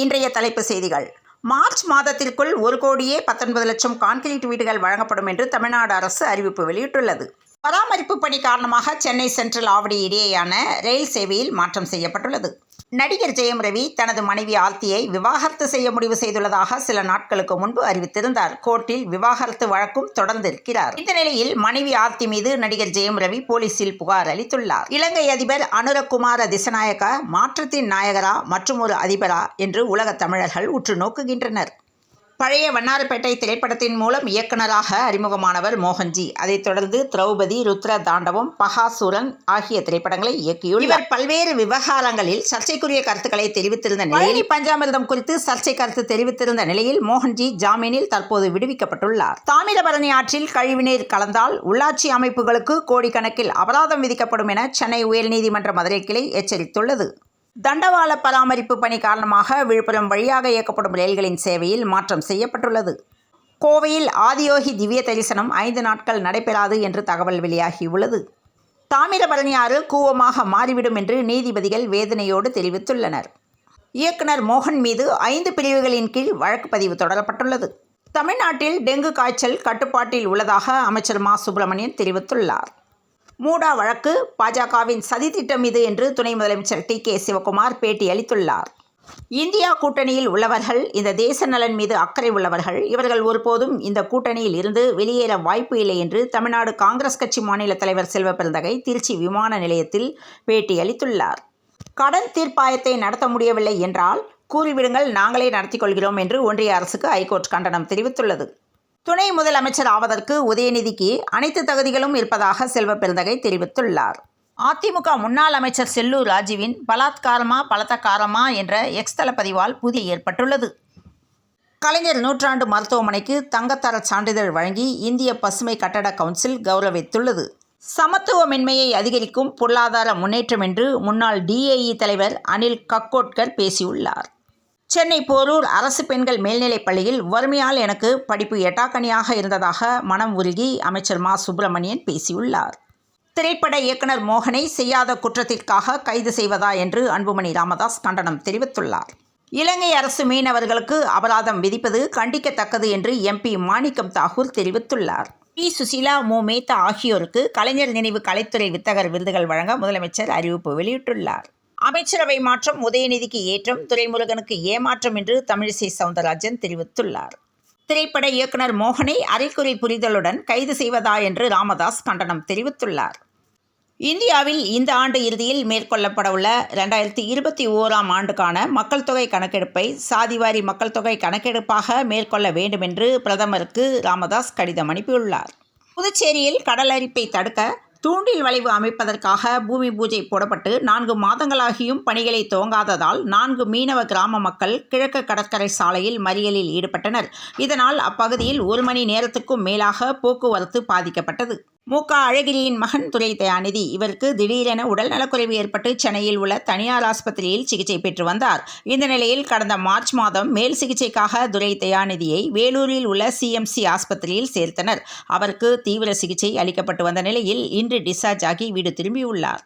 இன்றைய தலைப்பு செய்திகள். மார்ச் மாதத்திற்குள் 1,19,00,000 கான்கிரீட் வீடுகள் வழங்கப்படும் என்று தமிழ்நாடு அரசு அறிவிப்பு வெளியிட்டுள்ளது. பராமரிப்பு பணி காரணமாக சென்னை சென்ட்ரல் ஆவடி இடையேயான ரயில் சேவையில் மாற்றம் செய்யப்பட்டுள்ளது. நடிகர் ஜெயம் ரவி தனது மனைவி ஆர்த்தியை விவாகரத்து செய்ய முடிவு செய்துள்ளதாக சில நாட்களுக்கு முன்பு அறிவித்திருந்தார். கோர்ட்டில் விவாகரத்து வழக்கும் தொடர்ந்திருக்கிறார். இந்த நிலையில் மனைவி ஆர்த்தி மீது நடிகர் ஜெயம் ரவி போலீசில் புகார் அளித்துள்ளார். இலங்கை அதிபர் அனுரகுமார திசநாயக்க மாற்றத்தின் நாயகரா மற்றும் ஒரு அதிபரா என்று உலக தமிழர்கள் உற்று நோக்குகின்றனர். பழைய வண்ணாரப்பேட்டை திரைப்படத்தின் மூலம் இயக்குநராக அறிமுகமானவர் மோகன்ஜி. அதைத் தொடர்ந்து திரௌபதி, ருத்ர தாண்டவம், பகாசூரன் ஆகிய திரைப்படங்களை இயக்கியுள்ளார். இவர் பல்வேறு விவகாரங்களில் சர்ச்சைக்குரிய கருத்துக்களை தெரிவித்திருந்த நிலையில் பஞ்சாமிர்தம் குறித்து சர்ச்சை கருத்து தெரிவித்திருந்த நிலையில் மோகன்ஜி ஜாமீனில் தற்போது விடுவிக்கப்பட்டுள்ளார். தாமிரபரணி ஆற்றில் கழிவுநீர் கலந்தால் உள்ளாட்சி அமைப்புகளுக்கு கோடிக்கணக்கில் அபராதம் விதிக்கப்படும் என சென்னை உயர்நீதிமன்ற மதுரை கிளை எச்சரித்துள்ளது. தண்டவாள பராமரிப்பு பணி காரணமாக விழுப்புரம் வழியாக இயக்கப்படும் ரயில்களின் சேவையில் மாற்றம் செய்யப்பட்டுள்ளது. கோவையில் ஆதியோகி திவ்ய தரிசனம் 5 நாட்கள் நடைபெறாது என்று தகவல் வெளியாகியுள்ளது. தாமிரபரணி ஆறு கூவமாக மாறிவிடும் என்று நீதிபதிகள் வேதனையோடு தெரிவித்துள்ளனர். இயக்குனர் மோகன் மீது 5 பிரிவுகளின் கீழ் வழக்கு பதிவு தொடரப்பட்டுள்ளது. தமிழ்நாட்டில் டெங்கு காய்ச்சல் கட்டுப்பாட்டில் உள்ளதாக அமைச்சர் மா. சுப்பிரமணியன் தெரிவித்துள்ளார். மூடா வழக்கு பாஜகவின் சதித்திட்டம் இது என்று துணை முதலமைச்சர் டி.கே. சிவகுமார் பேட்டி அளித்துள்ளார். இந்தியா கூட்டணியில் உள்ளவர்கள் இந்த தேச நலன் மீது அக்கறை உள்ளவர்கள். இவர்கள் ஒருபோதும் இந்த கூட்டணியில் இருந்து வெளியேற வாய்ப்பு இல்லை என்று தமிழ்நாடு காங்கிரஸ் கட்சி மாநில தலைவர் செல்வ பெருந்தகை திருச்சி விமான நிலையத்தில் பேட்டி அளித்துள்ளார். கடன் தீர்ப்பாயத்தை நடத்த முடியவில்லை என்றால் கூறிவிடுங்கள், நாங்களே நடத்தி கொள்கிறோம் என்று ஒன்றிய அரசுக்கு ஐகோர்ட் கண்டனம் தெரிவித்துள்ளது. துணை முதலமைச்சர் ஆவதற்கு உதயநிதிக்கு அனைத்து தகுதிகளும் இருப்பதாக செல்வ பெருந்தகை தெரிவித்துள்ளார். அதிமுக முன்னாள் அமைச்சர் செல்லூர் ராஜுவின் பலாத்காரமா பலத்தக்காரமா என்ற எக்ஸ் தள பதிவால் புதிய ஏற்பட்டுள்ளது. கலைஞர் நூற்றாண்டு மருத்துவமனைக்கு தங்கத்தர சான்றிதழ் வழங்கி இந்திய பசுமை கட்டட கவுன்சில் கௌரவித்துள்ளது. சமத்துவமின்மையை அதிகரிக்கும் பொருளாதார முன்னேற்றம் என்று முன்னாள் DAE தலைவர் அனில் கக்கோட்கர் பேசியுள்ளார். சென்னை போரூர் அரசு பெண்கள் மேல்நிலைப் பள்ளியில் வறுமையால் எனக்கு படிப்பு எட்டாக்கனியாக இருந்ததாக மனம் உருகி அமைச்சர் மா. சுப்பிரமணியன் பேசியுள்ளார். திரைப்பட இயக்குனர் மோகனை செய்யாத குற்றத்திற்காக கைது செய்வதா என்று அன்புமணி ராமதாஸ் கண்டனம் தெரிவித்துள்ளார். இலங்கை அரசு மீனவர்களுக்கு அபராதம் விதிப்பது கண்டிக்கத்தக்கது என்று MP மாணிக்கம் தாகூர் தெரிவித்துள்ளார். பி. சுசீலா, மு. மேத்தா ஆகியோருக்கு கலைஞர் நினைவு கலைத்துறை வித்தகர் விருதுகள் வழங்க முதலமைச்சர் அறிவிப்பு வெளியிட்டுள்ளார். அமைச்சரவை மாற்றம் உதயநிதிக்கு ஏற்றம், துரைமுருகனுக்கு ஏமாற்றம் என்று தமிழிசை சவுந்தரராஜன் தெரிவித்துள்ளார். திரைப்பட இயக்குனர் மோகனை அரைக்குறை புரிதலுடன் கைது செய்வதா என்று ராமதாஸ் கண்டனம் தெரிவித்துள்ளார். இந்தியாவில் இந்த ஆண்டு இறுதியில் மேற்கொள்ளப்படவுள்ள 2021ஆம் ஆண்டுக்கான மக்கள் தொகை கணக்கெடுப்பை சாதிவாரி மக்கள் தொகை கணக்கெடுப்பாக மேற்கொள்ள வேண்டும் என்று பிரதமருக்கு ராமதாஸ் கடிதம் அனுப்பியுள்ளார். புதுச்சேரியில் கடல் அரிப்பை தடுக்க தூண்டில் வளைவு அமைப்பதற்காக பூமி பூஜை போடப்பட்டு 4 மாதங்களாகியும் பணிகளை துவங்காததால் 4 மீனவ கிராம மக்கள் கிழக்கு கடற்கரை சாலையில் மறியலில் ஈடுபட்டனர். இதனால் அப்பகுதியில் 1 மணி நேரத்துக்கும் மேலாக போக்குவரத்து பாதிக்கப்பட்டது. மு.க. அழகிரியின் மகன் துரை தயாநிதி. இவருக்கு திடீரென உடல் நலக்குறைவு ஏற்பட்டு சென்னையில் உள்ள தனியார் ஆஸ்பத்திரியில் சிகிச்சை பெற்று வந்தார். இந்த நிலையில் கடந்த மார்ச் மாதம் மேல் சிகிச்சைக்காக துரை தயாநிதியை வேலூரில் உள்ள CMC ஆஸ்பத்திரியில் சேர்த்தனர். அவருக்கு தீவிர சிகிச்சை அளிக்கப்பட்டு வந்த நிலையில் இன்று டிஸ்சார்ஜ் ஆகி வீடு திரும்பியுள்ளார்.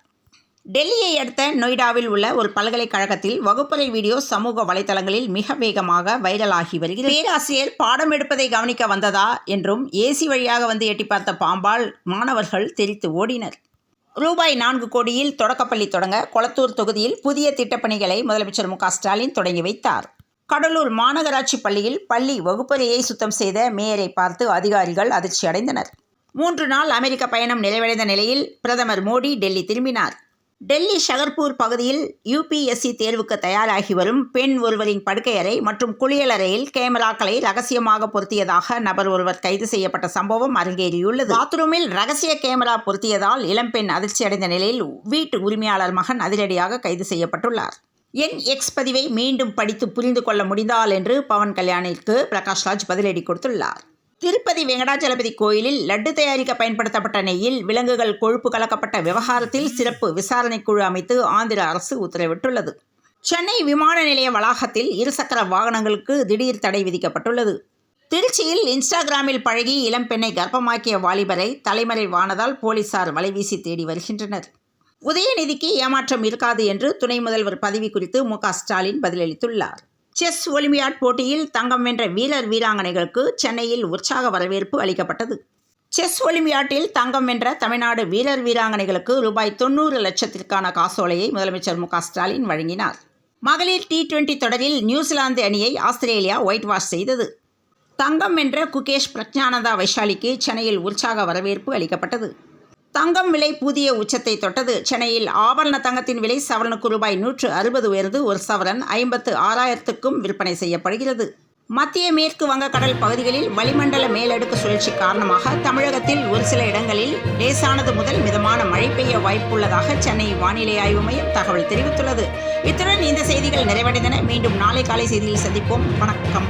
டெல்லியை அடுத்த நொய்டாவில் உள்ள ஒரு பல்கலைக்கழகத்தில் வகுப்பறை வீடியோ சமூக வலைதளங்களில் மிக வேகமாக வைரலாகி வருகிறது. பேராசிரியர் பாடம் எடுப்பதை கவனிக்க வந்ததா என்றும் AC வழியாக வந்து எட்டி பார்த்த பாம்பால் மாணவர்கள் தெரித்து ஓடினர். ரூபாய் 4 கோடியில் தொடக்கப்பள்ளி தொடங்க கொளத்தூர் தொகுதியில் புதிய திட்டப்பணிகளை முதலமைச்சர் மு.க. ஸ்டாலின் தொடங்கி வைத்தார். கடலூர் மாநகராட்சி பள்ளியில் பள்ளி வகுப்பறையை சுத்தம் செய்த மேயரை பார்த்து அதிகாரிகள் அதிர்ச்சி அடைந்தனர். 3 நாள் அமெரிக்க பயணம் நிறைவடைந்த நிலையில் பிரதமர் மோடி டெல்லி திரும்பினார். டெல்லி ஷகர்பூர் பகுதியில் UPSC தேர்வுக்கு தயாராகி வரும் பெண் ஒருவரின் படுக்கையறை மற்றும் குளியலறையில் கேமராக்களை ரகசியமாக பொருத்தியதாக நபர் ஒருவர் கைது செய்யப்பட்ட சம்பவம் அரங்கேறியுள்ளது. பாத்ரூமில் ரகசிய கேமரா பொருத்தியதால் இளம்பெண் அதிர்ச்சியடைந்த நிலையில் வீட்டு உரிமையாளர் மகன் அதிரடியாக கைது செய்யப்பட்டுள்ளார். NX பதிவை மீண்டும் படித்து புரிந்து கொள்ள முடிந்தால் என்று பவன் கல்யாணிற்கு பிரகாஷ்ராஜ் பதிலடி கொடுத்துள்ளார். திருப்பதி வெங்கடாஜலபதி கோயிலில் லட்டு தயாரிக்க பயன்படுத்தப்பட்ட நெய்யில் விலங்குகள் கொழுப்பு கலக்கப்பட்ட விவகாரத்தில் சிறப்பு விசாரணை குழு அமைத்து ஆந்திர அரசு உத்தரவிட்டுள்ளது. சென்னை விமான நிலைய வளாகத்தில் இருசக்கர வாகனங்களுக்கு திடீர் தடை விதிக்கப்பட்டுள்ளது. திருச்சியில் இன்ஸ்டாகிராமில் பழகி இளம்பெண்ணை கர்ப்பமாக்கிய வாலிபரை தலைமறைவானதால் போலீசார் வலைவீசி தேடி வருகின்றனர். உதயநிதிக்கு ஏமாற்றம் இருக்காது என்று துணை முதல்வர் பதவி குறித்து மு.க. ஸ்டாலின் பதிலளித்துள்ளார். செஸ் ஒலிம்பியாட் போட்டியில் தங்கம் வென்ற வீரர் வீராங்கனைகளுக்கு சென்னையில் உற்சாக வரவேற்பு அளிக்கப்பட்டது. செஸ் ஒலிம்பியாட்டில் தங்கம் வென்ற தமிழ்நாடு வீரர் வீராங்கனைகளுக்கு ரூபாய் 90 லட்சத்திற்கான காசோலையை முதலமைச்சர் மு.க. ஸ்டாலின் வழங்கினார். மகளிர் T20 தொடரில் நியூசிலாந்து அணியை ஆஸ்திரேலியா ஒயிட் வாஷ் செய்தது. தங்கம் வென்ற குகேஷ் பிரக்ஞானந்தா வைஷாலிக்கு சென்னையில் உற்சாக வரவேற்பு அளிக்கப்பட்டது. தங்கம் விலை புதிய உச்சத்தை தொட்டது. சென்னையில் ஆபரண தங்கத்தின் விலை சவரனுக்கு ரூபாய் 160 உயர்ந்து ஒரு சவரன் 56,000க்கும் விற்பனை செய்யப்படுகிறது. மத்திய மேற்கு வங்கக்கடல் பகுதிகளில் வளிமண்டல மேலடுக்கு சுழற்சி காரணமாக தமிழகத்தில் ஒரு சில இடங்களில் லேசானது முதல் மிதமான மழை பெய்ய வாய்ப்புள்ளதாக சென்னை வானிலை ஆய்வு மையம் தகவல் தெரிவித்துள்ளது. இத்துடன் இந்த செய்திகள் நிறைவடைந்தன. மீண்டும் நாளை காலை செய்தியில் சந்திப்போம். வணக்கம்.